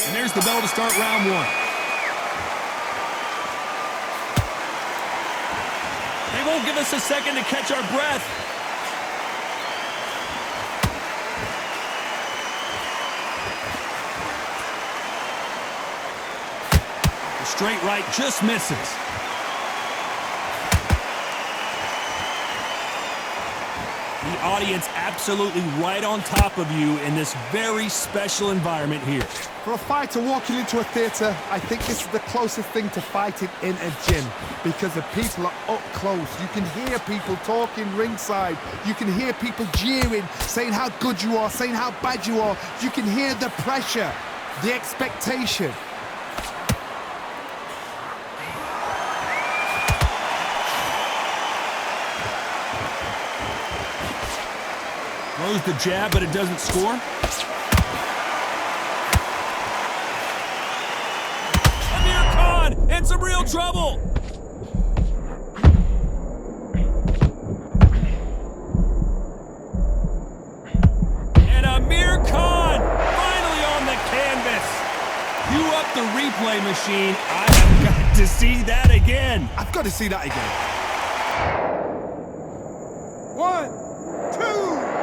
And there's the bell to start round one. They won't give us a second to catch our breath. The straight right just misses. The audience absolutely right on top of you in this very special environment here. For a fighter walking into a theatre, I think this is the closest thing to fighting in a gym because the people are up close. You can hear people talking ringside. You can hear people jeering, saying how good you are, saying how bad you are. You can hear the pressure, the expectation. Throws the jab, but it doesn't score. Amir Khan in some real trouble. And Amir Khan finally on the canvas. You up the replay machine. I have got to see that again. I've got to see that again. 1, 2.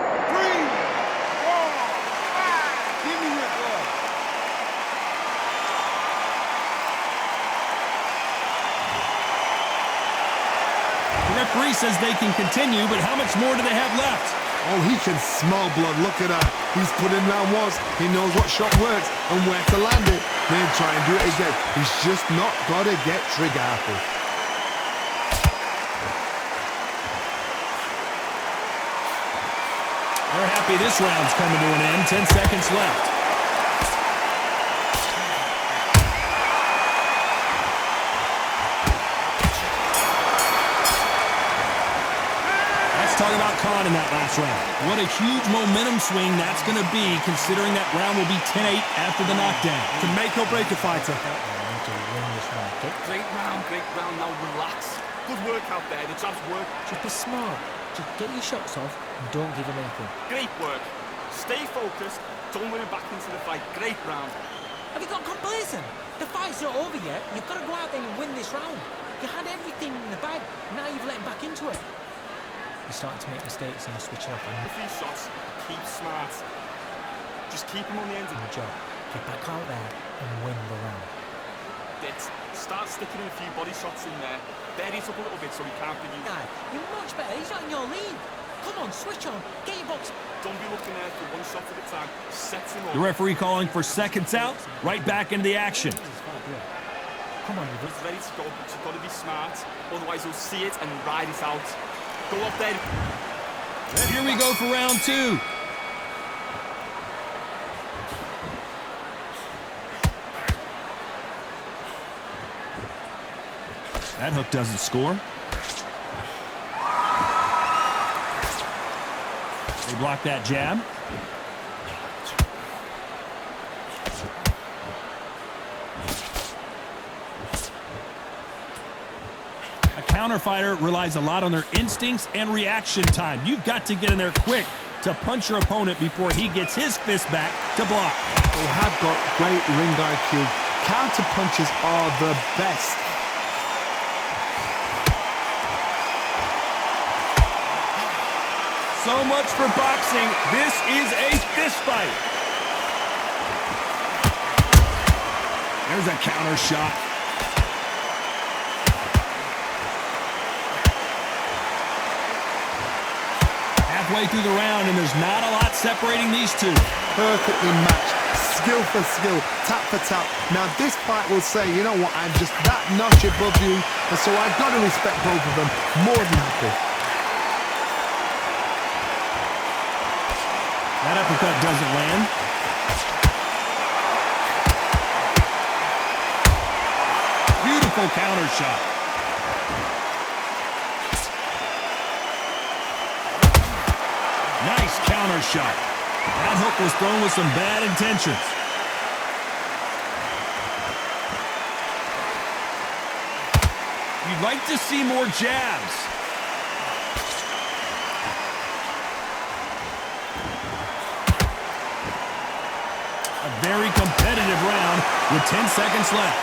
The referee says they can continue, but how much more do they have left? Oh, he can smell blood. Look at that. He's put in round ones. He knows what shot works and where to land it. Then try and do it again. He's just not got to get trigger happy. They're happy this round's coming to an end. 10 seconds left. Let's talk about Khan in that last round. What a huge momentum swing that's going to be, considering that round will be 10-8 after the knockdown. To make or break a fighter. Great round, now relax. Good work out there, the jabs work. Just be smart. Just get your shots off and don't give him anything. Great work. Stay focused, don't win him back into the fight. Great round. Have you got complacent? The fight's not over yet. You've got to go out there and win this round. You had everything in the bag, now you've let him back into it. You're starting to make mistakes and you're switching off. A few shots, keep smart. Just keep him on the end of the job. Get back out there and win the round. Start sticking in a few body shots in there. Bury it up a little bit so he can't be you. You're much better. He's not in your league. Come on, switch on. Get your box. Don't be looking there for one shot at a time. Set him up. The referee calling for seconds out. Right back into the action. Come on, he's ready to go, but you've got to be smart. Otherwise, he'll see it and ride it out. Go up there. Here we go for round two. That hook doesn't score. They block that jab. A counter fighter relies a lot on their instincts and reaction time. You've got to get in there quick to punch your opponent before he gets his fist back to block. They have got great ring IQ. Counter punches are the best. So much for boxing. This is a fist fight. There's a counter shot. Halfway through the round, and there's not a lot separating these two. Perfectly matched. Skill for skill. Tap for tap. Now this fight will say, you know what, I'm just that notch above you, and so I've got to respect both of them. More than happy. That uppercut doesn't land. Beautiful counter shot. Nice counter shot. That hook was thrown with some bad intentions. You'd like to see more jabs. A very competitive round with 10 seconds left.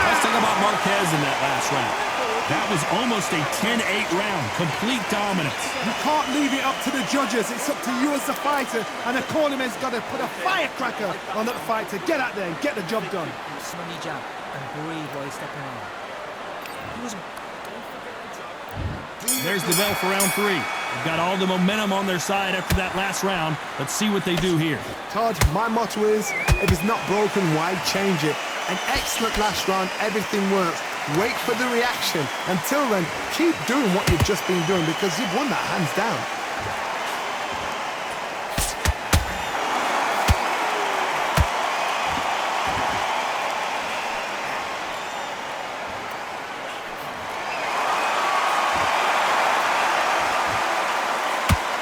Let's talk about Marquez in that last round. That was almost a 10-8 round, complete dominance. You can't leave it up to the judges. It's up to you as the fighter, and the cornerman's got to put a firecracker on that fight to get out there and get the job done. Money jab and breathe while he's stepping on. He was... There's the bell for round 3. They've got all the momentum on their side after that last round. Let's see what they do here. Todd, my motto is, if it's not broken, why change it? An excellent last round, everything works. Wait for the reaction. Until then, keep doing what you've just been doing because you've won that hands down.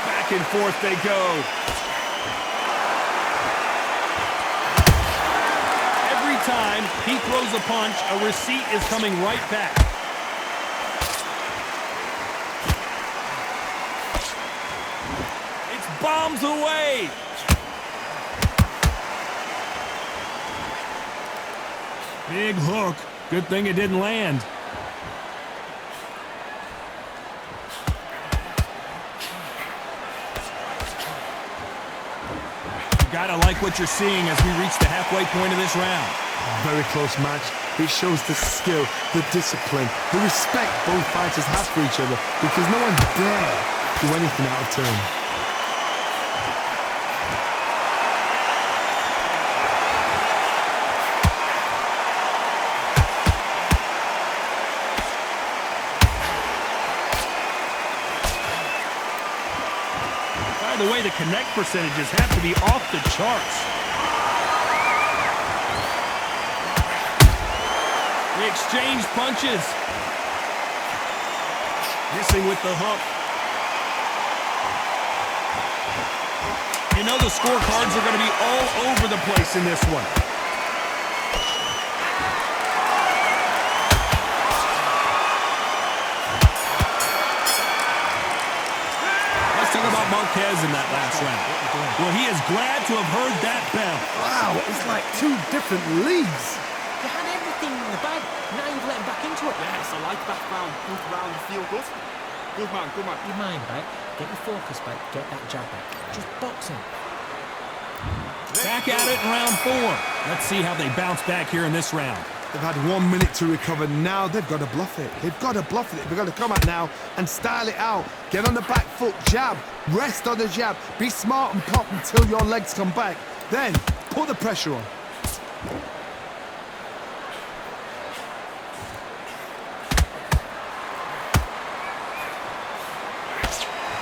Back and forth they go. Time he throws a punch, a receipt is coming right back. It's bombs away. Big hook. Good thing it didn't land. You gotta like what you're seeing as we reach the halfway point of this round. Very close match. It shows the skill, the discipline, the respect both fighters have for each other because no one dare do anything out of turn. By the way, the connect percentages have to be off the charts. They exchange punches. Missing with the hook. You know the scorecards are going to be all over the place in this one. Let's talk about Marquez in that last round. Well, he is glad to have heard that bell. Wow, it's like two different leagues. You had everything in the bag. Now you've let him back into it. Yes, I like that round. Good round, you feel good. Good man, good man. Your mind back. Get your focus back. Get that jab back. Just box him. Back at it in round 4. Let's see how they bounce back here in this round. They've had 1 minute to recover. Now they've got to bluff it. They've got to bluff it. They've got to come out now and style it out. Get on the back foot, jab. Rest on the jab. Be smart and pop until your legs come back. Then put the pressure on.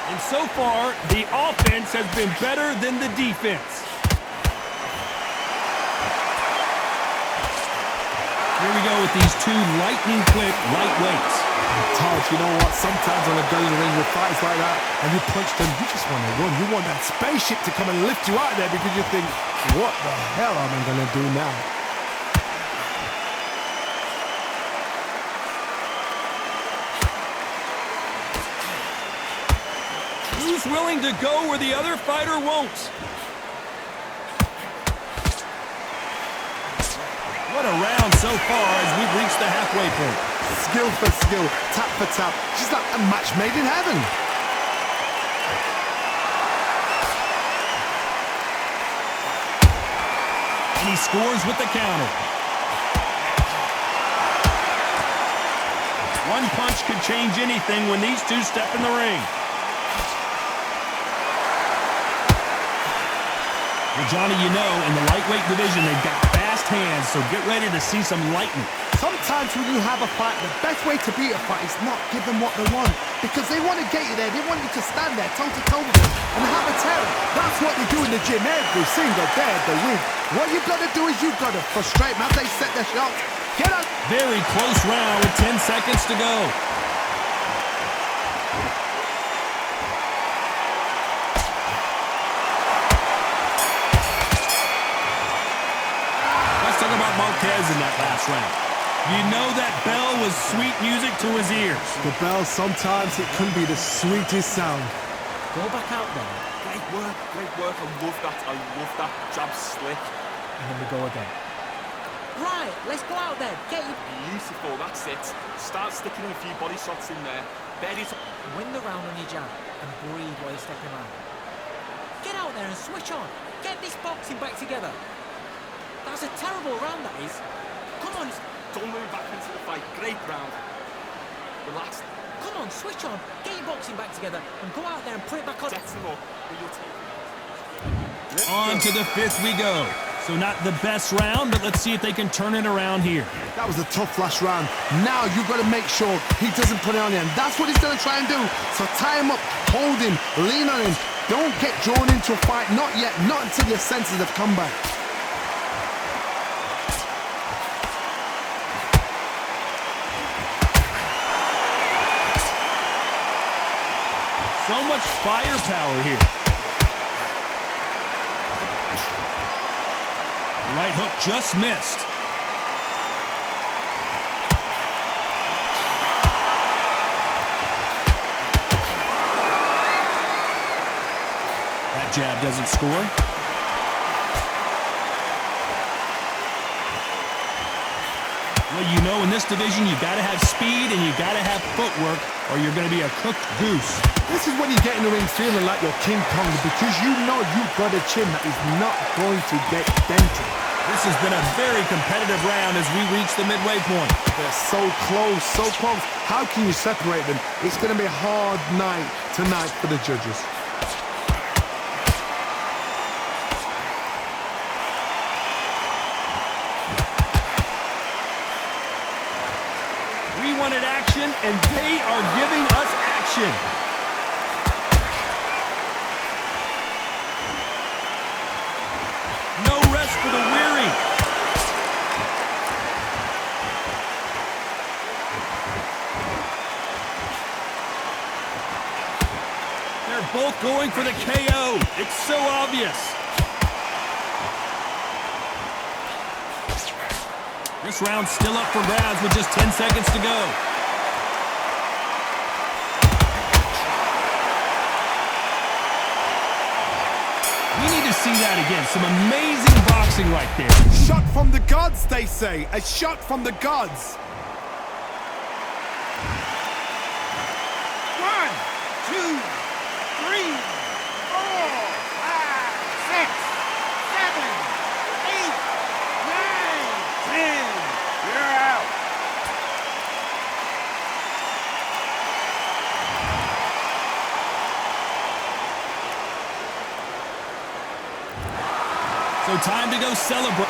And so far, the offense has been better than the defense. Here we go with these two lightning-quick lightweights. Todd, you know what? Sometimes when I go in the ring with fights like that and you punch them, you just want to run. You want that spaceship to come and lift you out there because you think, what the hell am I going to do now? Who's willing to go where the other fighter won't? What a round so far as we've reached the halfway point. Skill for skill, tap for tap. Just like a match made in heaven. And he scores with the counter. One punch could change anything when these two step in the ring. Well, Johnny, you know, in the lightweight division, they've got fast hands, so get ready to see some lightning. Sometimes when you have a fight, the best way to beat a fight is not give them what they want. Because they want to get you there. They want you to stand there toe-to-toe with them and have a terror. That's what they do in the gym every single day of the week. What you've got to do is you've got to frustrate them as they set their shots. Get up. Very close round with 10 seconds to go. Let's talk about Marquez in that last round. You know that bell was sweet music to his ears. The bell, sometimes it can be the sweetest sound. Go back out there, Great work, great work. I love that. I love that. Jab slick. and then we go again. Right, let's go out there. Get your... Beautiful, that's it. Start sticking a few body shots in there. Bury it. Win the round on your jab and breathe while you're stepping around. Get out there and switch on. Get this boxing back together. That's a terrible round, that is. Come on, Don't move back into the fight. Great round. Relax. come on, switch on. Get your boxing back together and go out there and put it back on. Set him up. With your team. On to the fifth we go. So not the best round, but let's see if they can turn it around here. That was a tough last round. Now you've got to make sure he doesn't put it on you, and that's what he's going to try and do. So tie him up, hold him, lean on him. Don't get drawn into a fight. Not yet. Not until your senses have come back. So much firepower here. Right hook just missed. That jab doesn't score. Well, you know, in this division, you got to have speed and you got to have footwork, or you're going to be a cooked goose. This is when you get in the ring feeling like you're King Kong, because you know you've got a chin that is not going to get dented. This has been a very competitive round as we reach the midway point. They're so close, so close. How can you separate them? It's going to be a hard night tonight for the judges. We wanted action, and they are giving us action. No rest for the weary. They're both going for the KO. It's so obvious. This round's still up for grabs with just 10 seconds to go. We need to see that again. Some amazing boxing right there. Shot from the gods, they say. A shot from the gods. 1, 2, 3, 4, 5, 6, 7, 8, 9, 10. You're out. So time to go celebrate.